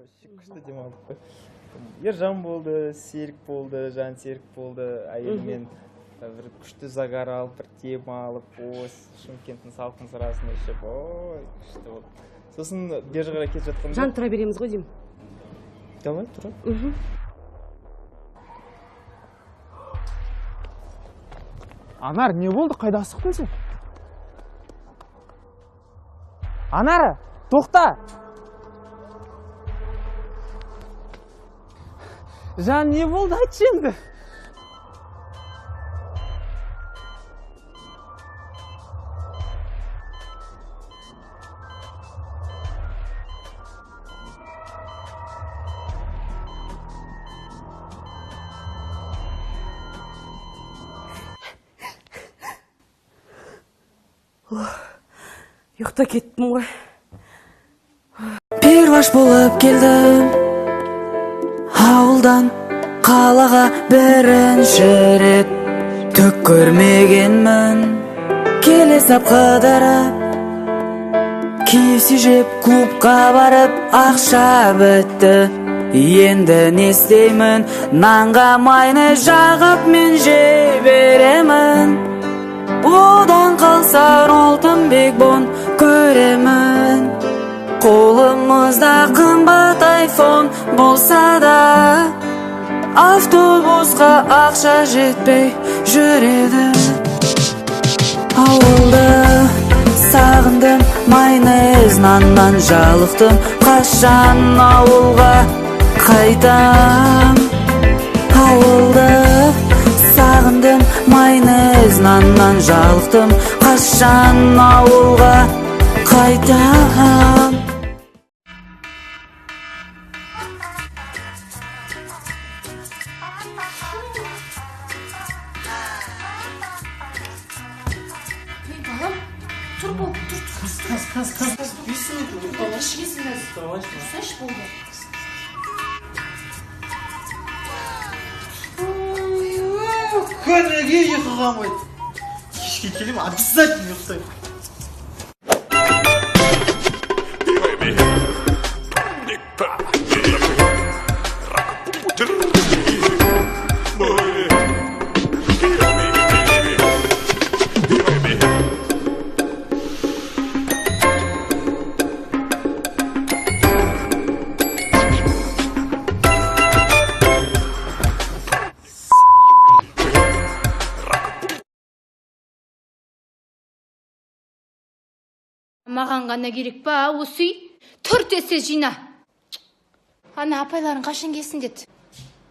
күшті демалдық қой. Ержан болды, Серік болды, Жан Серік болды, әйелімен бір күшті загар алып, бір демалып, Шымкенттің салқын сырасын ішіп, ой, күшті болды. Сосын бер қарай кетіп жатқанда Жан тұра береміз ғой деймін. Давай, тұра. Анар, не болды? Қайда асықтың сен? Анар, тоқта! Жан, не болды? Айтшы енді. Ұйықта кеттім ғой. Перуаш болып келдім ауылдан қалаға бірінші рет түк көрмегенмін келе сап қыдырып киси жеп клубқа барып ақша бітті енді не істеймін нанға майны жағып мен жей беремін одан қалса алтынбек бон көремін қолымызда қымбат айфон болса да автобусқа ақша жетпей жүреді ауылды сағындым майонез наннан жалықтым қашан ауылға қайтам ауылды сағындым майонез наннан жалықтым қашан ауылға қайтам Балам, тұр бол, тұр. Қаз. Ішкесін әз. Тұрсаш болды. Неге ұйқыға қойды? Кешке келем, обязательно ұйықтаймын. Маған ғана керек па, осы үй? Төрт есе жина. Ана апайларын қашан келсін деді.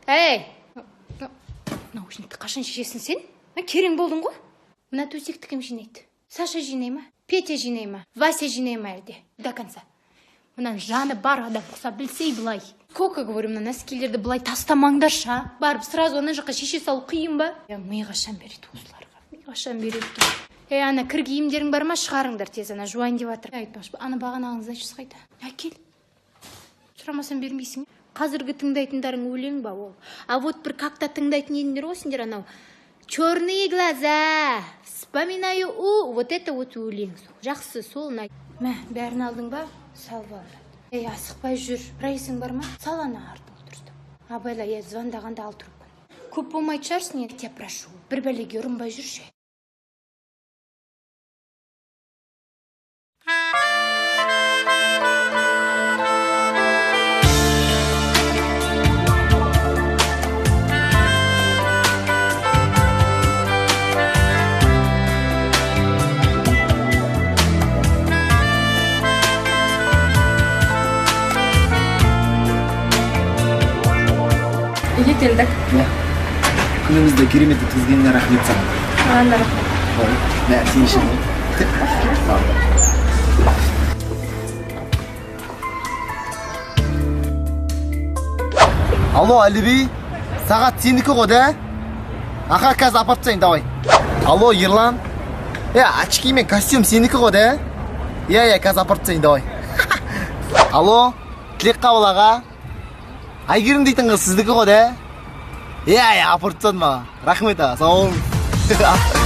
Әй! Наушникті қашан шешесің сен? Керең болдың ғой? Мына төсекті кім жинайды? Саша жинай ма? Петя жинай ма? Вася жинай ма әлде? До конца. Мұнан жаны бар адам құса білсей бұлай. Кока, говорю, мына нәскелерді бұлай тастамаңдарша. Барып сразу ана жаққа шеше салу қиын ба? Ми қашан береді осыларға? Ми қашан береді? Ана кір киімдерің бар ма, шығарыңдар тез, ана жуайын деп жатыр. Айтпақшы, ана бағанағыңыз айтшысы қайда? Әкел. Сұрамасам бермейсің. Қазіргі тыңдайтындарың өлең ба ол? А вот бір какта тыңдайтын едіңдер ғой сендер анау. Черные глаза, вспоминаю вот это вот өлең. Жақсы, сол ұнайды. Мә, бәрін алдың ба? Салып алды. Асықпай жүр. Прайсың бар ма? Сал ана артын отырсты. Абайла, звондағанда ал тұрып. Көп болмайды шығарсың, я тебя прошу. Бір бәлеге ұрынбай жүрші. Үйге келдік. Күнімізді керемет өткізгеніне рахмет саған. Маған да рахмет. Бәрі сен үшін ғой. Алло, Әліби, сағат сенікі ғой, да? Аха, қазір апарып тастайын, давай. Алло, Ерлан. Очки мен костюм сенікі ғой, да? Қазір апарып тастайын, давай. Алло, Тілек Қабыл аға. Айгерім дейтін қыз сіздікі ғой, да? Апарып тастадым аға. Рахмет аға, сау болыңыз.